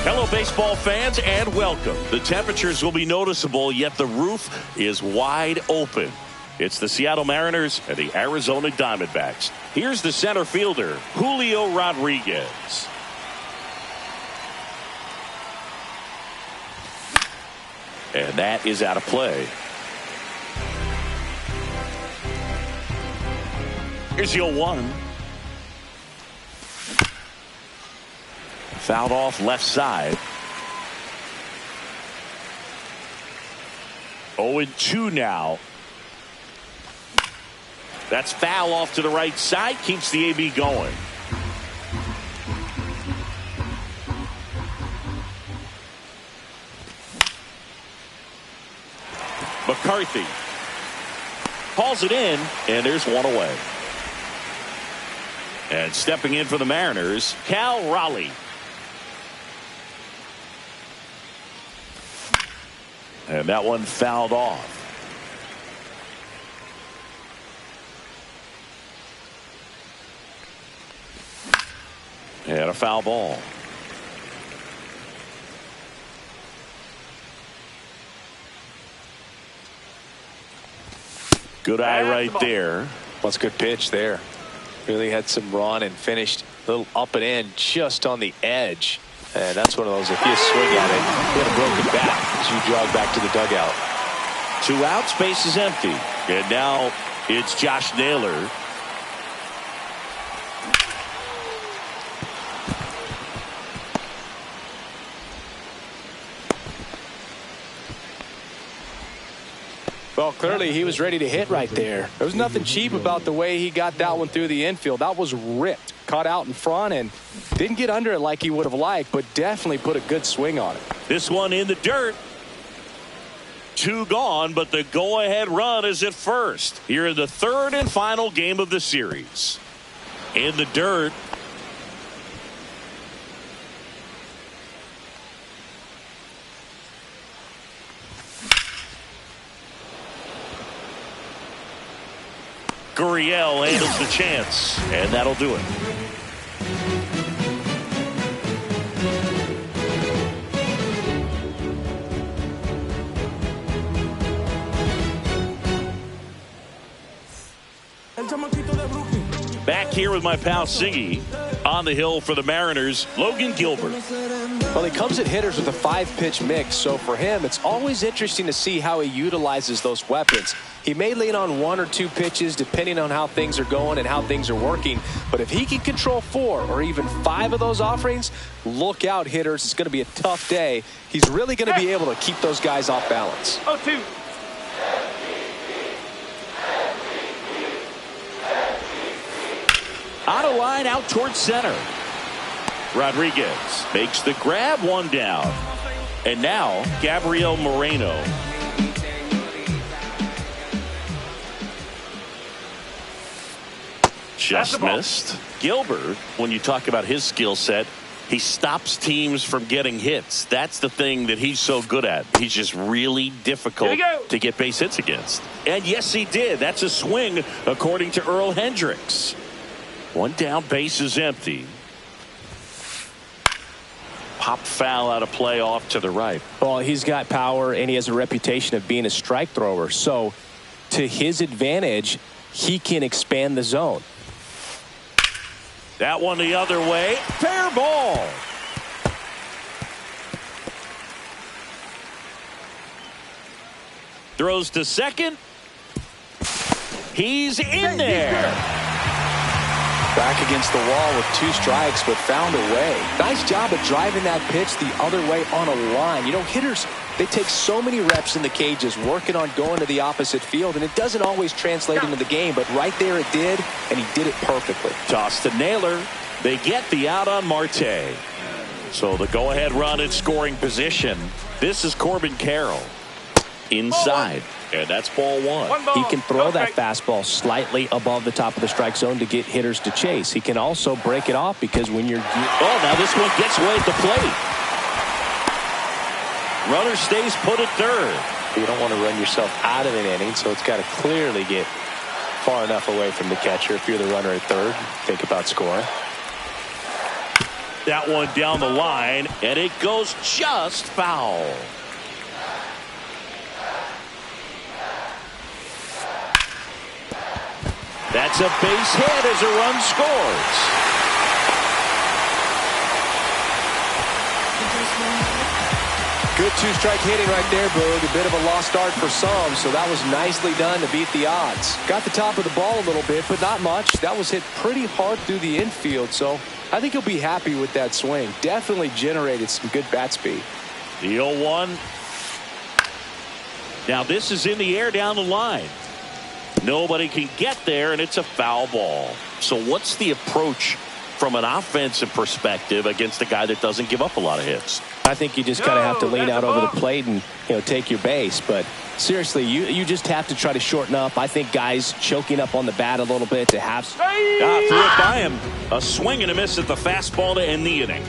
Hello, baseball fans, and welcome. The temperatures will be noticeable, yet the roof is wide open. It's the Seattle Mariners and the Arizona Diamondbacks. Here's the center fielder, Julio Rodriguez. And that is out of play. Here's the 0-1. Fouled off left side. 0-2 now. That's foul off to the right side. Keeps the AB going. McCarthy hauls it in, and there's one away. And stepping in for the Mariners, Cal Raleigh. And that one fouled off. And a foul ball. Good eye right there. That's a good pitch there. Really had some run and finished a little up and in just on the edge. And that's one of those, if you swing at it, you get a broken back as you jog back to the dugout. 2 outs, base is empty. And now it's Josh Naylor. Well, clearly he was ready to hit right there. There was nothing cheap about the way he got that one through the infield. That was ripped. Caught out in front and didn't get under it like he would have liked, but definitely put a good swing on it. This one in the dirt. 2 gone, but the go-ahead run is at first. Here in the 3rd and final game of the series. In the dirt. Gurriel handles the chance, and that'll do it. Back here with my pal Siggy. On the hill for the Mariners, Logan Gilbert. Well, he comes at hitters with a 5-pitch mix, so for him it's always interesting to see how he utilizes those weapons. He may lean on 1 or 2 pitches depending on how things are going and how things are working, but if he can control 4 or even 5 of those offerings, look out, hitters. It's going to be a tough day. He's really going to be able to keep those guys off balance. 0-2. Out of line, out towards center. Rodriguez makes the grab, 1 down. And now Gabriel Moreno. Just missed. Gilbert, when you talk about his skill set, he stops teams from getting hits. That's the thing that he's so good at. He's just really difficult to get base hits against. And yes, he did. That's a swing, according to Earl Hendricks. 1 down, base is empty. Pop foul out of play off to the right. Well, he's got power and he has a reputation of being a strike thrower. So to his advantage, he can expand the zone. That one the other way. Fair ball. Throws to second. He's in there. Back against the wall with 2 strikes, but found a way. Nice job of driving that pitch the other way on a line. You know, hitters, they take so many reps in the cages working on going to the opposite field, and it doesn't always translate into the game, but right there it did, and he did it perfectly. Toss to Naylor. They get the out on Marte. So the go-ahead run in scoring position. This is Corbin Carroll. Inside. And that's ball 1. He can throw that fastball slightly above the top of the strike zone to get hitters to chase. He can also break it off because when you're... Oh, now this one gets away at the plate. Runner stays put at third. You don't want to run yourself out of an inning, so it's got to clearly get far enough away from the catcher. If you're the runner at third, think about scoring. That one down the line, and it goes just foul. That's a base hit as a run scores. Good 2-strike hitting right there, Boog. A bit of a lost start for some, so that was nicely done to beat the odds. Got the top of the ball a little bit, but not much. That was hit pretty hard through the infield, so I think he'll be happy with that swing. Definitely generated some good bat speed. The 0-1. Now this is in the air down the line. Nobody can get there, and it's a foul ball. So what's the approach from an offensive perspective against a guy that doesn't give up a lot of hits? I think you just kind of have to lean out over the plate and, you know, take your base. But seriously, you just have to try to shorten up. I think guys choking up on the bat a little bit to have... Threw it by him. A swing and a miss at the fastball to end the inning.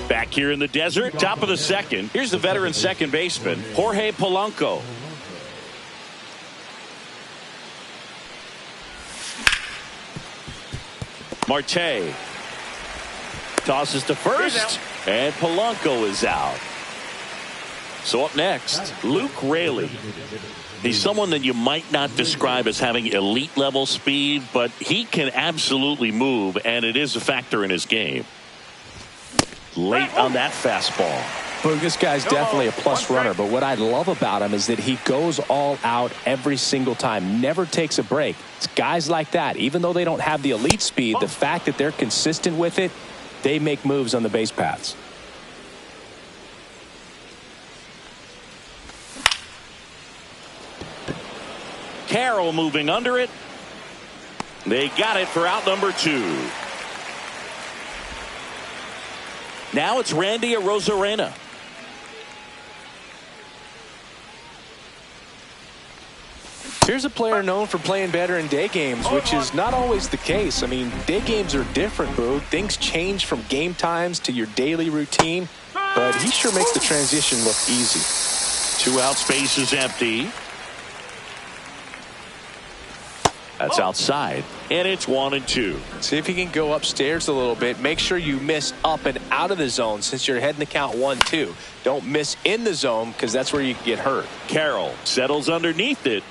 Back here in the desert, top of the second. Here's the veteran second baseman, Jorge Polanco. Marte tosses to first, and Polanco is out. So up next, Luke Raley. He's someone that you might not describe as having elite level speed, but he can absolutely move, and it is a factor in his game. Late on that fastball. Well, this guy's definitely a plus runner, but what I love about him is that he goes all out every single time, never takes a break. It's guys like that, even though they don't have the elite speed, the fact that they're consistent with it, they make moves on the base paths. Carroll moving under it. They got it for out number 2. Now it's Randy Arozarena. Here's a player known for playing better in day games, which is not always the case. I mean, day games are different, Boog. Things change from game times to your daily routine, but he sure makes the transition look easy. 2 out, space is empty. That's outside, and it's 1-2. See if you can go upstairs a little bit. Make sure you miss up and out of the zone since you're heading the count 1-2. Don't miss in the zone because that's where you can get hurt. Carroll settles underneath it,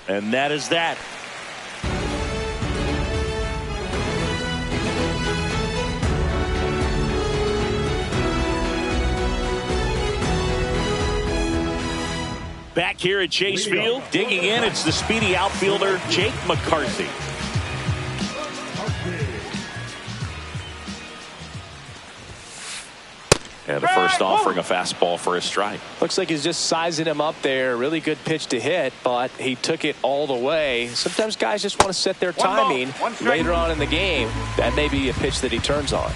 and that is that. Back here at Chase Field, digging in, it's the speedy outfielder, Jake McCarthy. And the first offering a fastball for a strike. Looks like he's just sizing him up there. Really good pitch to hit, but he took it all the way. Sometimes guys just want to set their timing later on in the game. That may be a pitch that he turns on.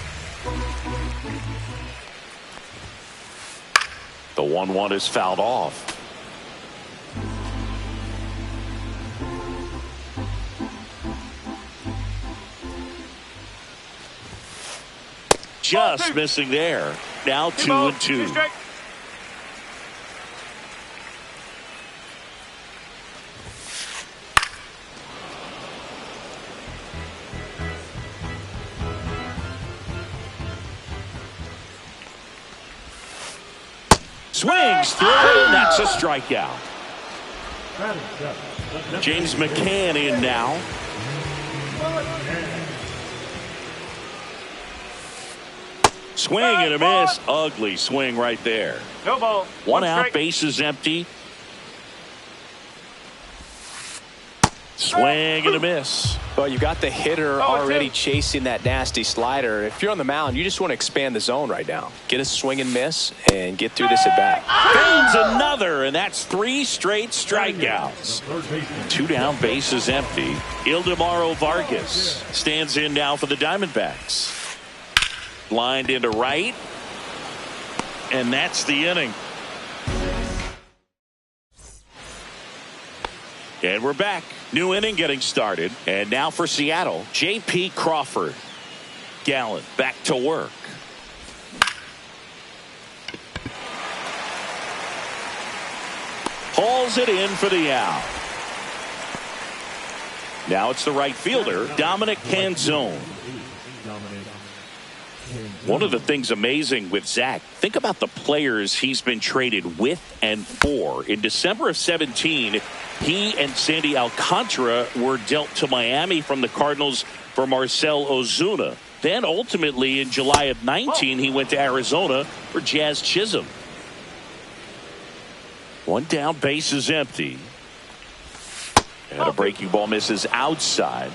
The 1-1 is fouled off. Just missing there. Now 2-2. Swings through it, and that's a strikeout. James McCann in now. Swing and a miss. Ugly swing right there. No ball. 1 out, base is empty. Swing and a miss. Well, you got the hitter already chasing that nasty slider. If you're on the mound, you just want to expand the zone right now. Get a swing and miss and get through this at bat. Fades another, and that's 3 straight strikeouts. 2 down, bases empty. Ildemaro Vargas stands in now for the Diamondbacks. Lined into right, and that's the inning. And we're back. New inning getting started. And now for Seattle, J.P. Crawford. Gallen back to work. Hauls it in for the out. Now it's the right fielder, Dominic Canzone. One of the things amazing with Zach, think about the players he's been traded with and for. In December of 17, he and Sandy Alcantara were dealt to Miami from the Cardinals for Marcell Ozuna. Then ultimately in July of 19, he went to Arizona for Jazz Chisholm. 1 down, base is empty. And a breaking ball misses outside.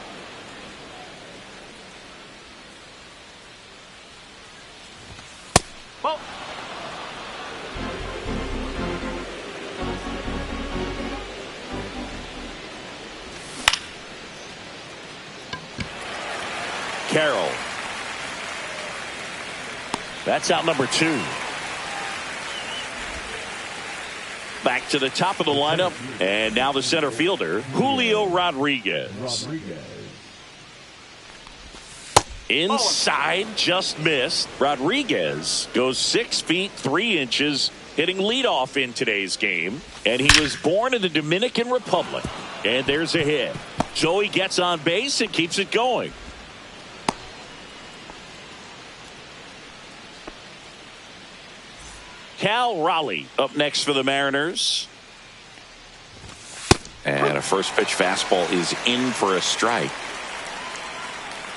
Carroll. That's out number 2. Back to the top of the lineup. And now the center fielder, Julio Rodriguez. Inside, just missed. Rodriguez goes 6 feet 3 inches, hitting leadoff in today's game. And he was born in the Dominican Republic. And there's a hit. So he gets on base and keeps it going. Cal Raleigh up next for the Mariners. And a first pitch fastball is in for a strike.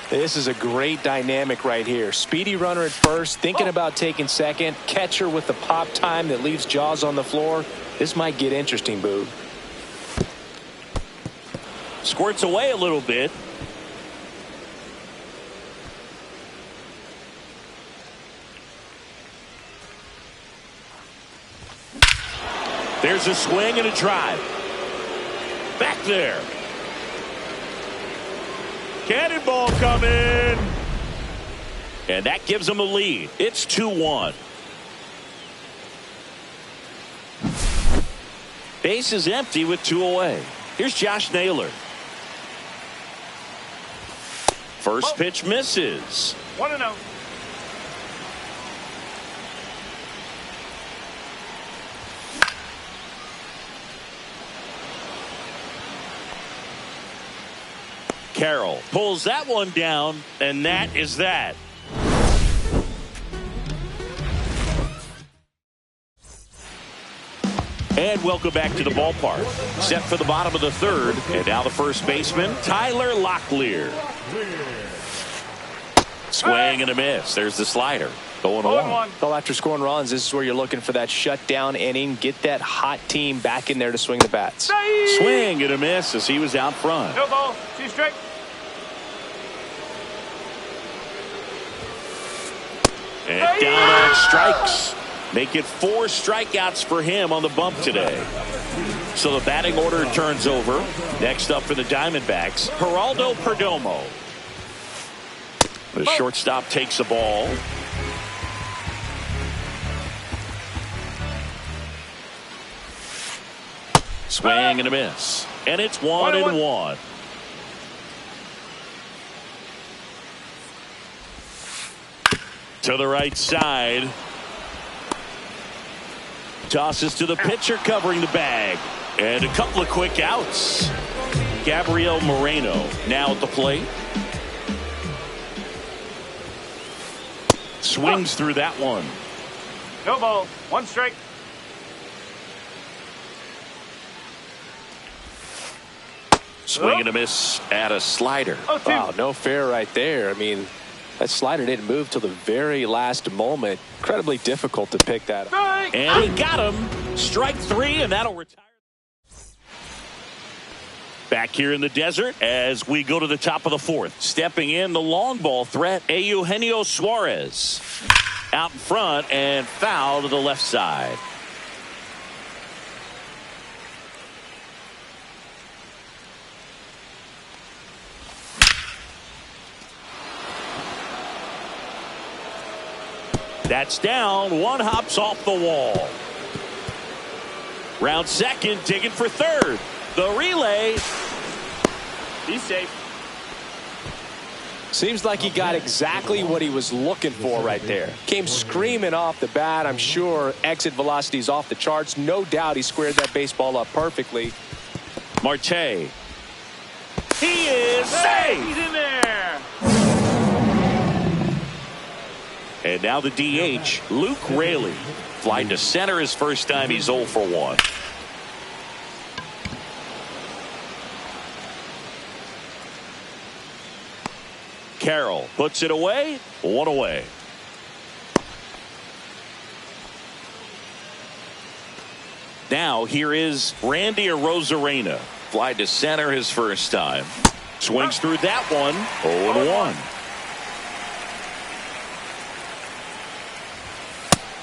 This is a great dynamic right here. Speedy runner at first, thinking about taking second. Catcher with the pop time that leaves Jaws on the floor. This might get interesting, Boog. Squirts away a little bit. There's a swing and a drive. Back there. Cannonball coming. And that gives them a lead. It's 2-1. Base is empty with 2 away. Here's Josh Naylor. First pitch misses. 1-0. Carroll pulls that one down, and that is that. And welcome back to the ballpark. Set for the bottom of the 3rd, and now the first baseman, Tyler Locklear. Swing and a miss. There's the slider. Going along. Well, after scoring runs, this is where you're looking for that shutdown inning. Get that hot team back in there to swing the bats. Swing and a miss as he was out front. No ball. 2 strike. And down on strikes. Make it 4 strikeouts for him on the bump today. So the batting order turns over. Next up for the Diamondbacks, Geraldo Perdomo. The shortstop takes the ball. Swing and a miss. And it's 1-1. To the right side. Tosses to the pitcher covering the bag. And a couple of quick outs. Gabriel Moreno now at the plate. Swings through that one. No ball. 1 strike. Swing and a miss at a slider. Wow, no fair right there. I mean, that slider didn't move till the very last moment. Incredibly difficult to pick that up. And he got him. Strike 3, and that'll retire. Back here in the desert as we go to the top of the fourth. Stepping in the long ball threat, Eugenio Suarez. Out in front and foul to the left side. That's down. One hops off the wall. Round second, digging for third. The relay. He's safe. Seems like he got exactly what he was looking for right there. Came screaming off the bat. I'm sure exit velocity's off the charts. No doubt he squared that baseball up perfectly. Marte. He is safe. He's in there. And now the DH, Luke Raley. Flying to center his first time. He's 0 for 1. Carroll puts it away. 1 away. Now here is Randy Arozarena. Fly to center his first time. Swings through that one. 0-1.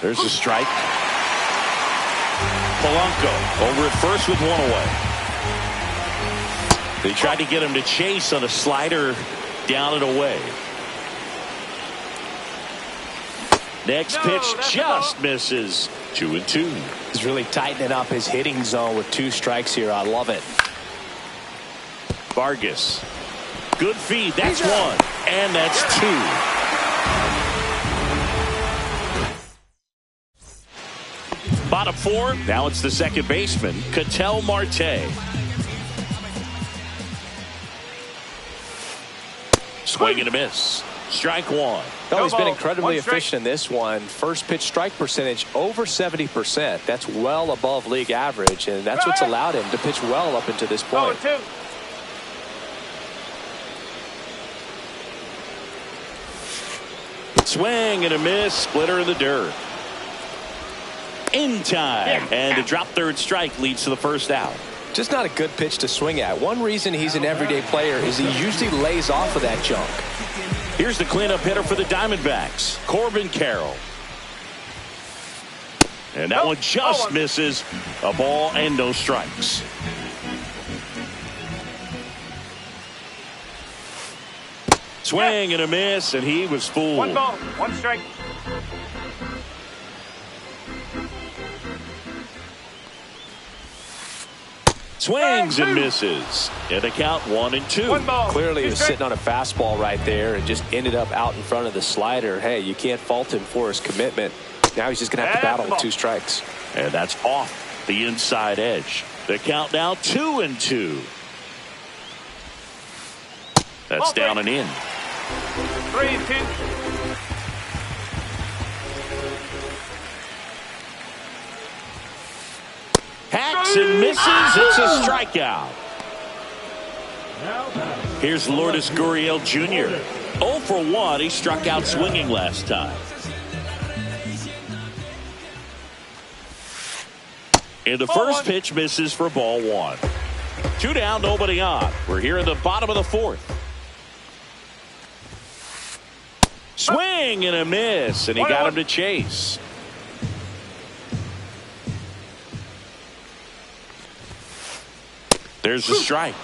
There's a strike. Polanco over at first with 1 away. They tried to get him to chase on a slider down and away. Next pitch just misses. 2-2. He's really tightening up his hitting zone with 2 strikes here. I love it. Vargas. Good feed. That's 1. And that's 2. Bottom 4. Now it's the second baseman, Ketel Marte. Swing and a miss. Strike 1. Oh, he's been incredibly efficient in this one. First pitch strike percentage over 70%. That's well above league average, and that's what's allowed him to pitch well up into this point. 0-2. Swing and a miss. Splitter in the dirt. In time. And a drop third strike leads to the first out. Just not a good pitch to swing at. One reason he's an everyday player is he usually lays off of that junk. Here's the cleanup hitter for the Diamondbacks, Corbin Carroll. And that one just misses. A ball and no strikes. Swing and a miss, and he was fooled. 1 ball, 1 strike. Swings and misses. And the count 1-2. 1 ball. Clearly he was sitting on a fastball right there and just ended up out in front of the slider. Hey, you can't fault him for his commitment. Now he's just going to have to battle with 2 strikes. And that's off the inside edge. The count now 2-2. That's down and in. 3-2. Hacks and misses. It's a strikeout. Here's Lourdes Gurriel Jr. 0 for 1. He struck out swinging last time. And the first pitch misses for ball 1. 2 down, nobody on. We're here in the bottom of the 4th. Swing and a miss, and he got him to chase. There's the strike.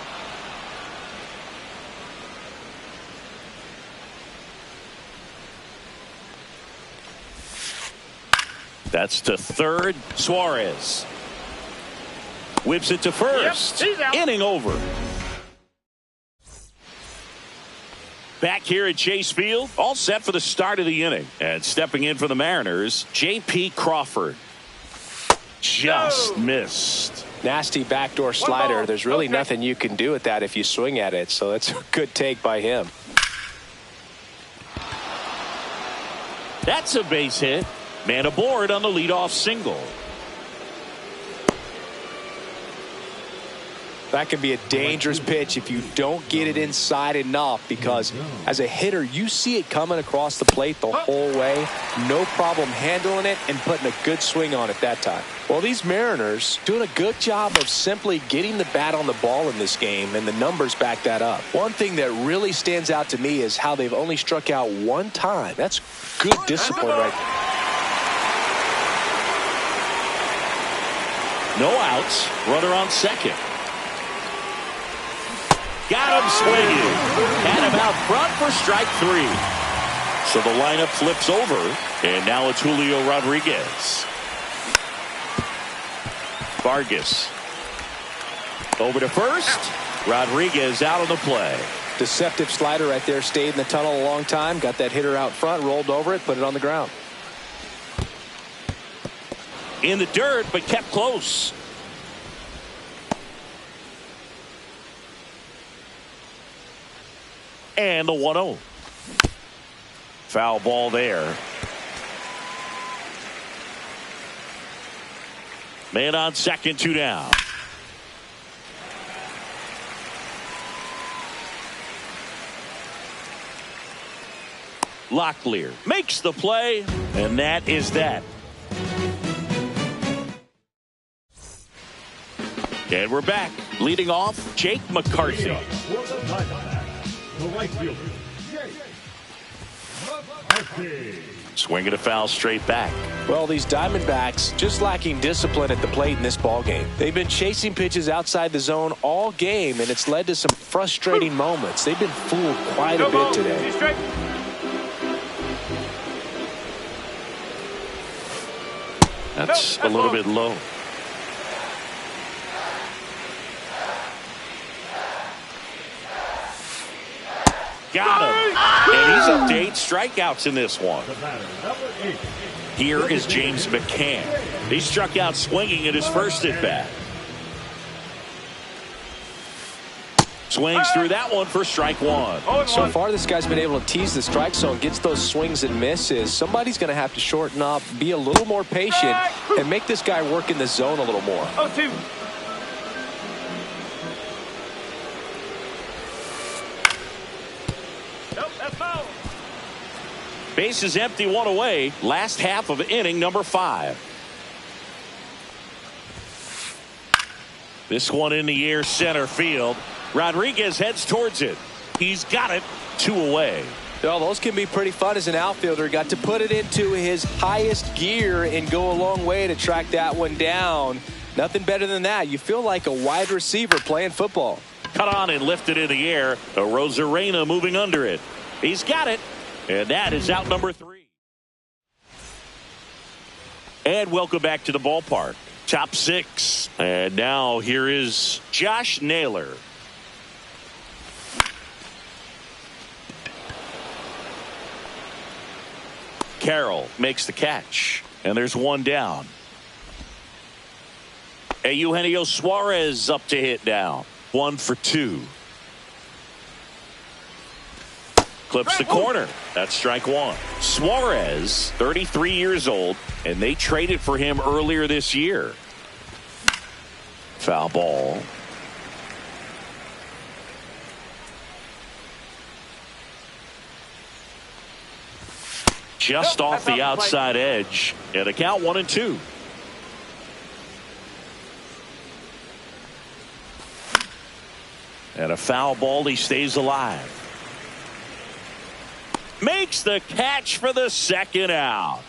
That's to third. Suarez whips it to first. Inning over. Back here at Chase Field, all set for the start of the inning. And stepping in for the Mariners, J.P. Crawford. Just missed. Nasty backdoor slider. There's really nothing you can do with that if you swing at it. So that's a good take by him. That's a base hit. Man aboard on the leadoff single. That can be a dangerous pitch if you don't get it inside enough, because as a hitter, you see it coming across the plate the whole way. No problem handling it and putting a good swing on it that time. Well, these Mariners doing a good job of simply getting the bat on the ball in this game, and the numbers back that up. One thing that really stands out to me is how they've only struck out one time. That's good discipline right there. No outs. Runner on second. Got him swinging. Had him out front for strike 3. So the lineup flips over, and now it's Julio Rodriguez. Vargas. Over to first. Rodriguez out on the play. Deceptive slider right there. Stayed in the tunnel a long time. Got that hitter out front. Rolled over it. Put it on the ground. In the dirt, but kept close. And the 1-0. Foul ball there. Man on second, 2 down. Locklear makes the play, and that is that. And we're back. Leading off, Jake McCarthy. The right fielder, Swinging a foul straight back. Well, these Diamondbacks just lacking discipline at the plate in this ball game. They've been chasing pitches outside the zone all game, and it's led to some frustrating moments. They've been fooled quite a bit today. That's a little bit low. Got him. And he's up to 8 strikeouts in this one. Here is James McCann. He struck out swinging at his first at bat. Swings through that one for strike 1. So far, this guy's been able to tease the strike zone, gets those swings and misses. Somebody's going to have to shorten up, be a little more patient, and make this guy work in the zone a little more. 0-2. Base is empty, 1 away. Last half of inning number 5. This one in the air, center field. Rodriguez heads towards it. He's got it, 2 away. Well, those can be pretty fun as an outfielder. Got to put it into his highest gear and go a long way to track that one down. Nothing better than that. You feel like a wide receiver playing football. Cut on and lifted in the air. A Rosarena moving under it. He's got it. And that is out number 3. And welcome back to the ballpark. Top 6. And now here is Josh Naylor. Carroll makes the catch. And there's 1 down. Eugenio Suarez up to hit now. 1 for 2. Clips the corner. That's strike 1. Suarez, 33 years old, and they traded for him earlier this year. Foul ball. Just off the outside edge. And a count 1-2. And a foul ball. He stays alive. Makes the catch for the second out.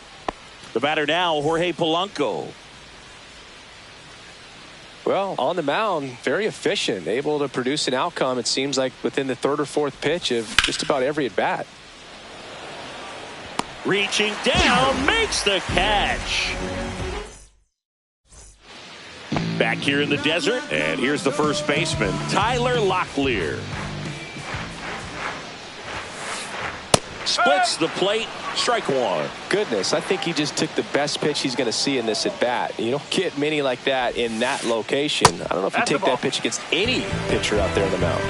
The batter now, Jorge Polanco. Well, on the mound, very efficient, able to produce an outcome, it seems like, within the 3rd or 4th pitch of just about every at bat. Reaching down, makes the catch. Back here in the desert, and here's the first baseman, Tyler Locklear. Splits the plate, strike 1. Goodness, I think he just took the best pitch he's going to see in this at bat. You don't get many like that in that location. I don't know if you take that pitch against any pitcher out there on the mound.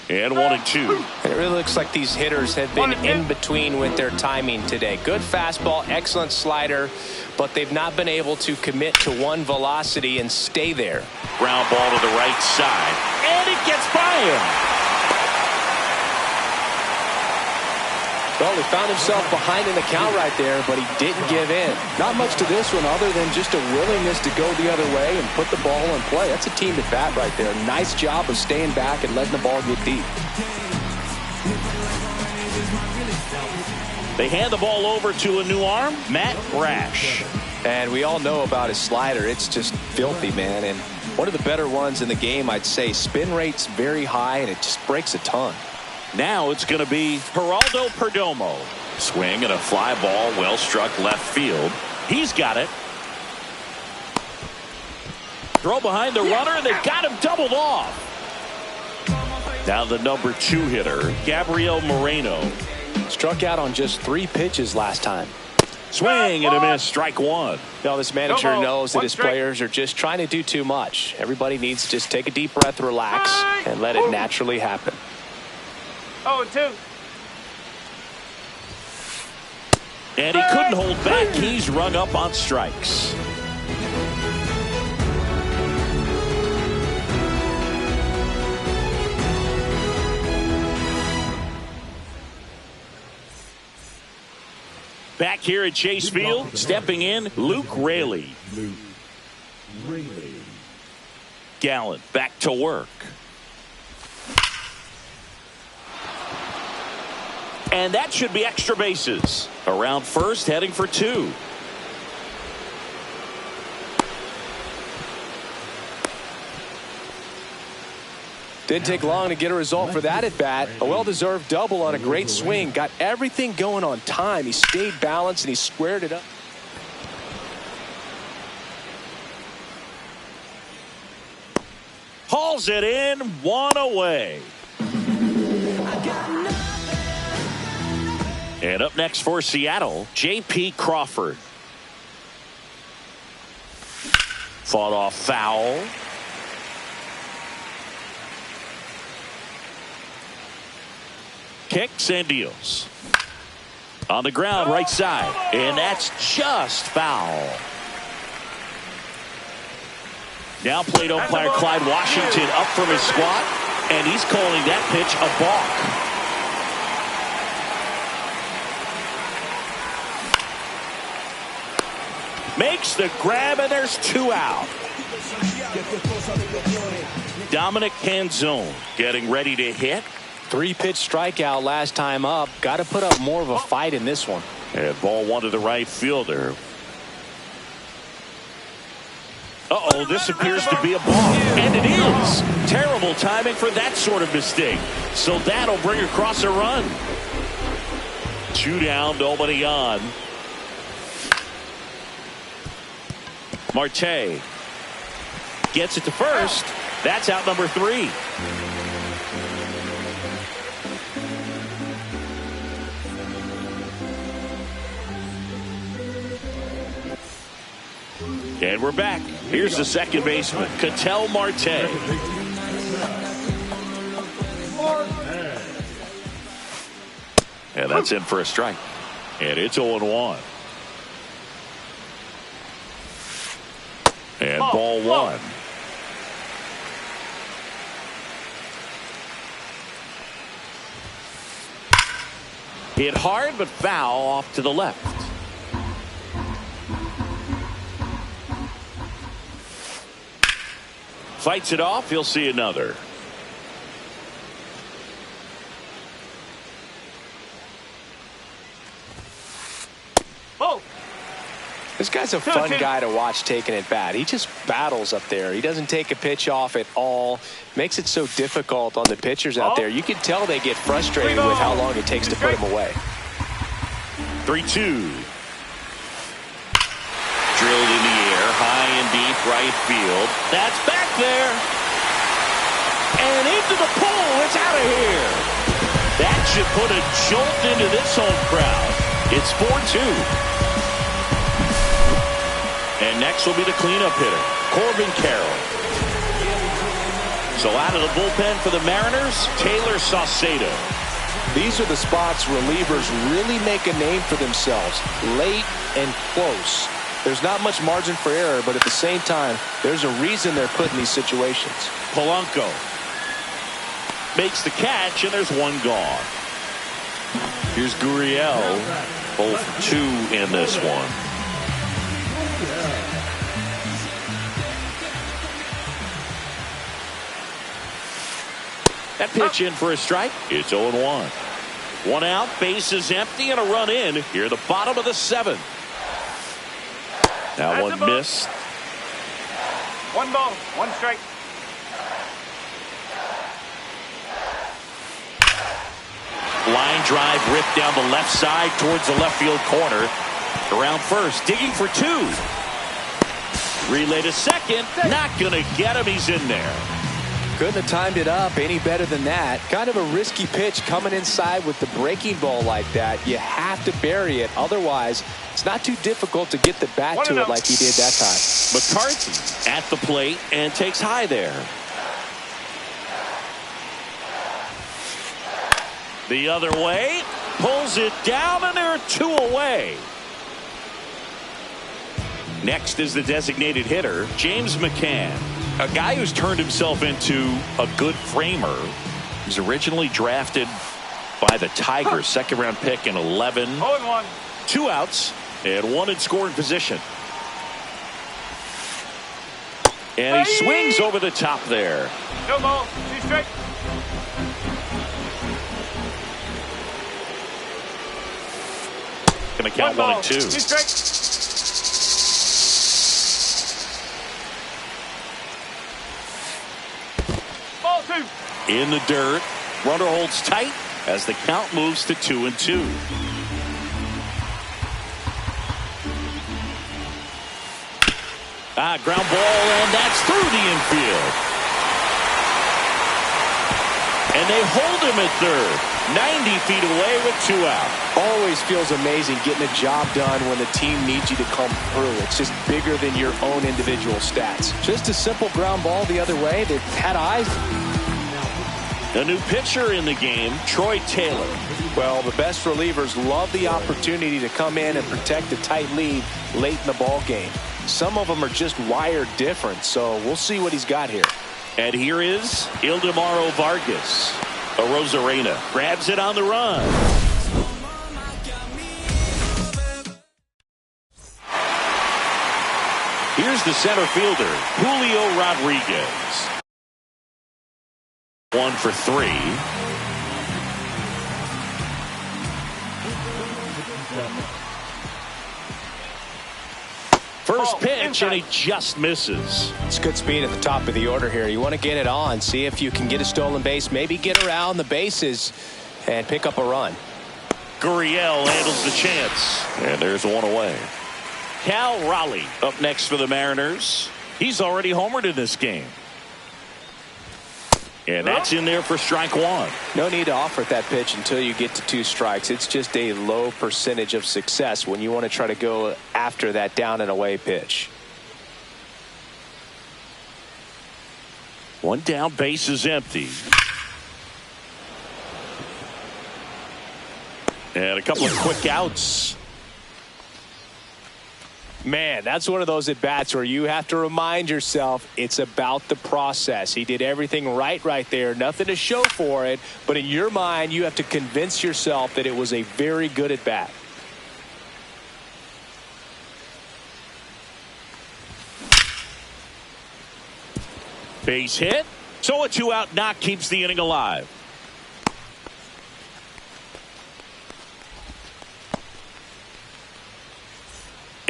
And 1-2. It really looks like these hitters have been in between with their timing today. Good fastball, excellent slider, but they've not been able to commit to one velocity and stay there. Ground ball to the right side. And it gets by him. Well, he found himself behind in the count right there, but he didn't give in. Not much to this one other than just a willingness to go the other way and put the ball in play. That's a team at bat right there. Nice job of staying back and letting the ball get deep. They hand the ball over to a new arm, Matt Brash. And we all know about his slider. It's just filthy, man. And one of the better ones in the game, I'd say. Spin rate's very high, and it just breaks a ton. Now it's going to be Geraldo Perdomo. Swing and a fly ball, well struck left field. He's got it. Throw behind the runner, and they got him doubled off. Now the number 2 hitter, Gabriel Moreno. Struck out on just 3 pitches last time. Swing and a miss, strike 1. Now this manager knows that his players are just trying to do too much. Everybody needs to just take a deep breath, relax, and let it naturally happen. 0-2. And he couldn't hold back. He's rung up on strikes. Back here at Chase Field, stepping in, Luke Raley. Gallant back to work. And that should be extra bases. Around first, heading for 2. Didn't take long to get a result for that at bat. A well-deserved double on a great swing. Got everything going on time. He stayed balanced and he squared it up. Hauls it in, 1 away. And up next for Seattle, J.P. Crawford. Fought off foul. Kicks and deals. On the ground, right side. And that's just foul. Now plate umpire Clyde Washington up from his squat. And he's calling that pitch a balk. Makes the grab, and there's 2 out. Dominic Canzone getting ready to hit. 3-pitch strikeout last time up. Got to put up more of a fight in this one. And ball 1 to the right fielder. Uh-oh, this appears to be a ball. And it is. Terrible timing for that sort of mistake. So that'll bring across a run. 2 down, nobody on. Marte gets it to first. That's out number 3. And we're back. Here's the second baseman, Ketel Marte. And that's in for a strike. And it's 0-1. And ball 1. Hit hard but foul off to the left. Fights it off. He'll see another. This guy's a fun guy to watch taking at bat. He just battles up there. He doesn't take a pitch off at all. Makes it so difficult on the pitchers out there. You can tell they get frustrated with how long it takes to put him away. 3-2. Drilled in the air, high and deep right field. That's back there. And into the pole. It's out of here. That should put a jolt into this home crowd. It's 4-2. And next will be the cleanup hitter, Corbin Carroll. So out of the bullpen for the Mariners, Taylor Saucedo. These are the spots relievers really make a name for themselves. Late and close. There's not much margin for error, but at the same time, there's a reason they're put in these situations. Polanco makes the catch, and there's one gone. Here's Gurriel, 0 for 2 in this one. That pitch in for a strike. It's 0-1. One out, bases empty, and a run in here at the bottom of the 7th. That one missed. 1 ball, 1 strike. Line drive ripped down the left side towards the left field corner. Around first, digging for 2. Relay to second, not going to get him. He's in there. Couldn't have timed it up any better than that. Kind of a risky pitch coming inside with the breaking ball like that. You have to bury it. Otherwise, it's not too difficult to get the bat to it like he did that time. McCarthy at the plate and takes high there. The other way, pulls it down, and there are 2 away. Next is the designated hitter, James McCann. A guy who's turned himself into a good framer. He was originally drafted by the Tigers, second-round pick in 11. 0-1. 2 outs and 1 in scoring position. And he swings over the top there. 2 balls, 2 strikes. Gonna count 1 and 2. 2 strikes. Ball 2. In the dirt. Runner holds tight as the count moves to 2 and 2. Ground ball, and that's through the infield. And they hold him at third. 90 feet away with 2 out. Always feels amazing getting a job done when the team needs you to come through. It's just bigger than your own individual stats. Just a simple ground ball the other way. They've had eyes. The new pitcher in the game, Troy Taylor. Well, the best relievers love the opportunity to come in and protect a tight lead late in the ball game. Some of them are just wired different, so we'll see what he's got here. And here is Ildemaro Vargas. Arozarena grabs it on the run. Here's the center fielder, Julio Rodriguez. 1 for 3. First pitch, and he just misses. It's good speed at the top of the order here. You want to get it on, see if you can get a stolen base, maybe get around the bases and pick up a run. Gurriel handles the chance, and there's 1 away. Cal Raleigh up next for the Mariners. He's already homered in this game. And that's in there for strike 1. No need to offer that pitch until you get to 2 strikes. It's just a low percentage of success when you want to try to go after that down and away pitch. 1 down, base is empty. And a couple of quick outs. Man, that's one of those at-bats where you have to remind yourself it's about the process. He did everything right there. Nothing to show for it. But in your mind, you have to convince yourself that it was a very good at-bat. Base hit. So a 2-out knock keeps the inning alive.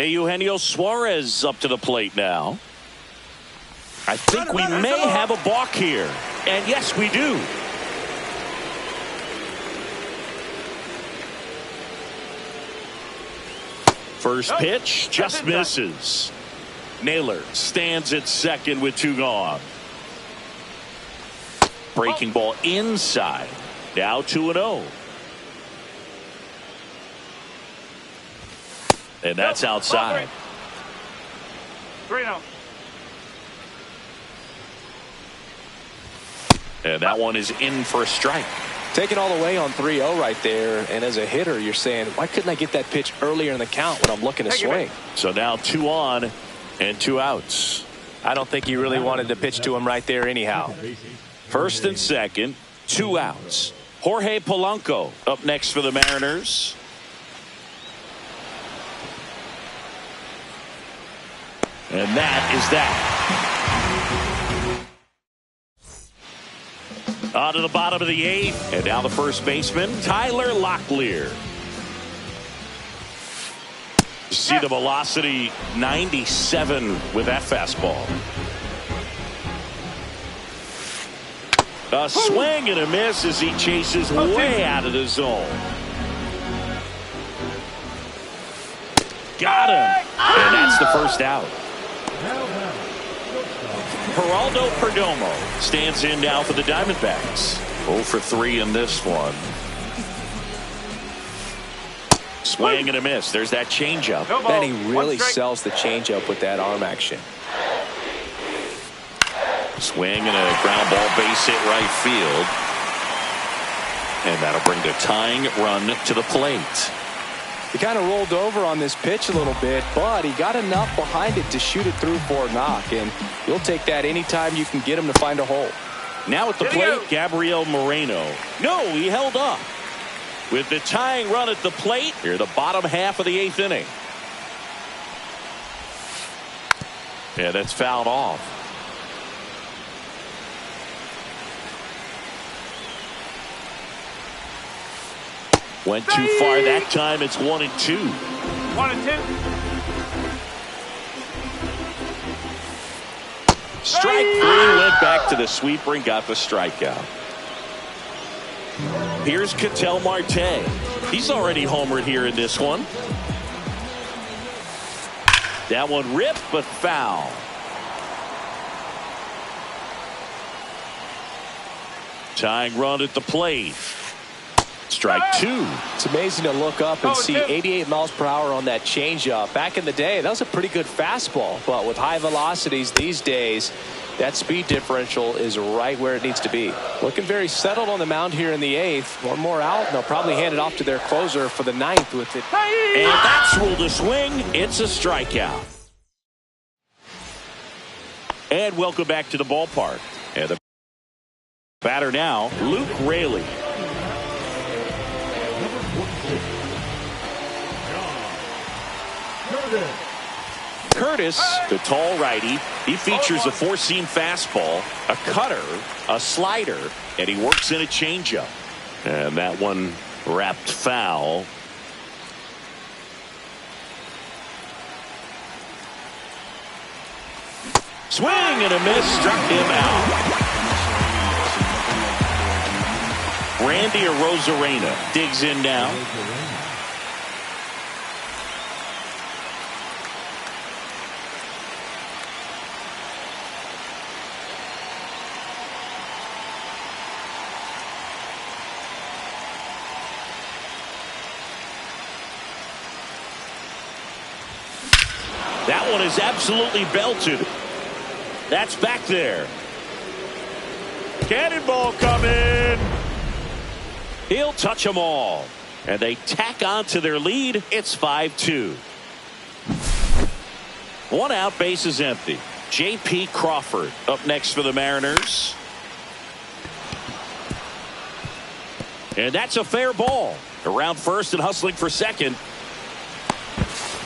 Eugenio Suarez up to the plate now. I think we may have a balk here. And yes, we do. First pitch just misses. Naylor stands at second with 2 gone. Breaking ball inside. Now 2-0. And that's outside. 3-0. And that one is in for a strike. Taking all the way on 3-0 right there. And as a hitter, you're saying, why couldn't I get that pitch earlier in the count when I'm looking to swing? So now 2 on and 2 outs. I don't think he really wanted to pitch to him right there anyhow. First and second, 2 outs. Jorge Polanco up next for the Mariners. And that is that. On to the bottom of the 8th. And now the first baseman, Tyler Locklear. You see the velocity, 97 with that fastball. A swing and a miss as he chases way out of the zone. Got him. And that's the first out. Geraldo Perdomo stands in now for the Diamondbacks. 0 for 3 in this one. Swing and a miss. There's that changeup. Then he really sells the changeup with that arm action. Swing and a ground ball, base hit right field. And that'll bring the tying run to the plate. He kind of rolled over on this pitch a little bit, but he got enough behind it to shoot it through for a knock, and you'll take that anytime you can get him to find a hole. Now at the plate, Gabriel Moreno. No, he held up. With the tying run at the plate, here the bottom half of the 8th inning. Yeah, that's fouled off. Went too far that time. It's 1 and 2. 1 and 2. Strike 3, went back to the sweeper and got the strikeout. Here's Ketel Marte. He's already homered here in this one. That one ripped but foul. Tying run at the plate. Strike 2. It's amazing to look up and see 88 miles per hour on that changeup. Back in the day, that was a pretty good fastball. But with high velocities these days, that speed differential is right where it needs to be. Looking very settled on the mound here in the 8th. One more out, and they'll probably hand it off to their closer for the 9th with it. And that's ruled a swing. It's a strikeout. And welcome back to the ballpark. And the batter now, Luke Raley. Curtis, the tall righty, he features a 4-seam fastball, a cutter, a slider, and he works in a changeup. And that one wrapped foul. Swing and a miss, struck him out. Randy Arozarena digs in now. That one is absolutely belted. That's back there. Cannonball coming. He'll touch them all. And they tack on to their lead. It's 5-2. 1 out, base is empty. J.P. Crawford up next for the Mariners. And that's a fair ball. Around first and hustling for second.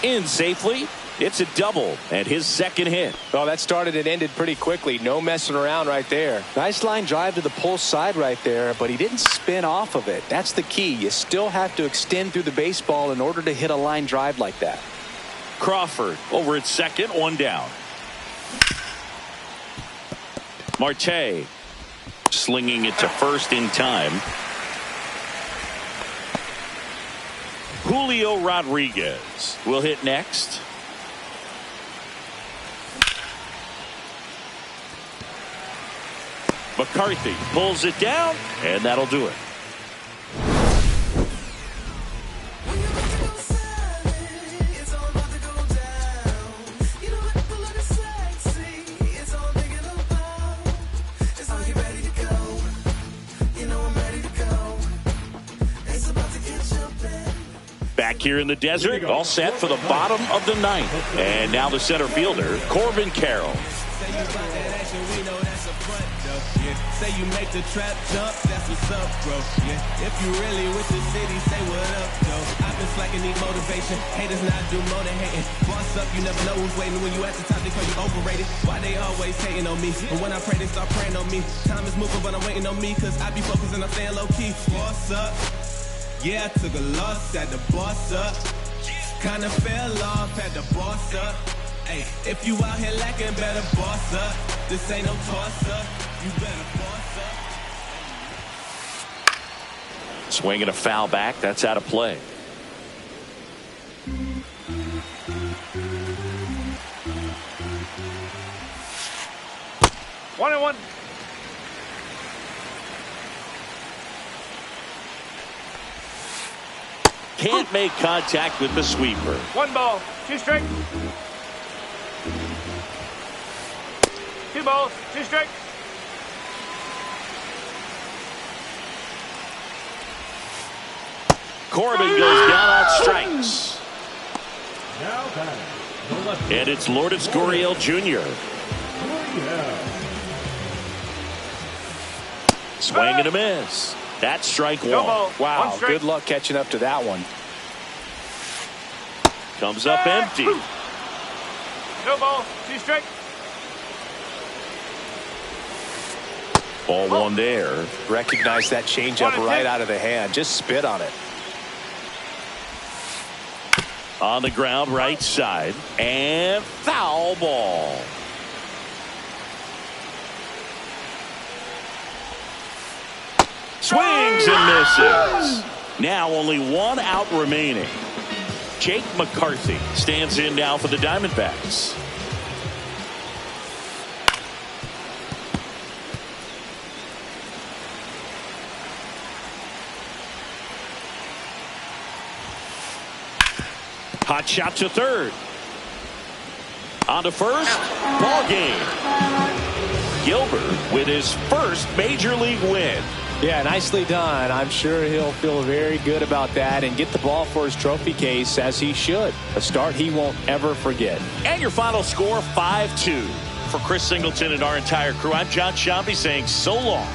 In safely. It's a double and his second hit. Well, that started and ended pretty quickly. No messing around right there. Nice line drive to the pull side right there, but he didn't spin off of it. That's the key. You still have to extend through the baseball in order to hit a line drive like that. Crawford over at second, 1 down. Marte slinging it to first in time. Julio Rodriguez will hit next. McCarthy pulls it down, and that'll do it. Back here in the desert, all set for the bottom of the ninth. And now the center fielder, Corbin Carroll. Say you make the trap jump, that's what's up, bro. Yeah, if you really with the city, say what up, though. I've been slacking, need motivation. Haters not do more than hating. Boss up, you never know who's waiting. When you at the top, they call you overrated. Why they always hating on me? And when I pray, they start praying on me. Time is moving, but I'm waiting on me, cause I be focused and I'm staying low key. Boss up. Yeah, I took a loss, had to boss up. Kinda fell off, had to boss up. Hey, if you out here lacking, better boss up. This ain't no toss up. You better boss up. Swinging a foul back. That's out of play. One and one. Can't make contact with the sweeper. 1 ball, 2 strikes. 2 balls, 2 strikes. Corbin goes down on strikes. Now batting, the left And it's Lourdes Gurriel Jr. Swing and a miss. That's strike No one. ball, Wow, 1 strike. good luck catching up to that one. Comes up empty. No ball, 2 strikes. Ball one there. Recognize that changeup right out of the hand. Just spit on it. On the ground, right side. And foul ball. Swings and misses. Now only 1 out remaining. Jake McCarthy stands in now for the Diamondbacks. Hot shot to third. On to first. Ball game. Gilbert with his first major league win. Yeah, nicely done. I'm sure he'll feel very good about that and get the ball for his trophy case, as he should. A start he won't ever forget. And your final score, 5-2. For Chris Singleton and our entire crew, I'm John Sciambi saying so long.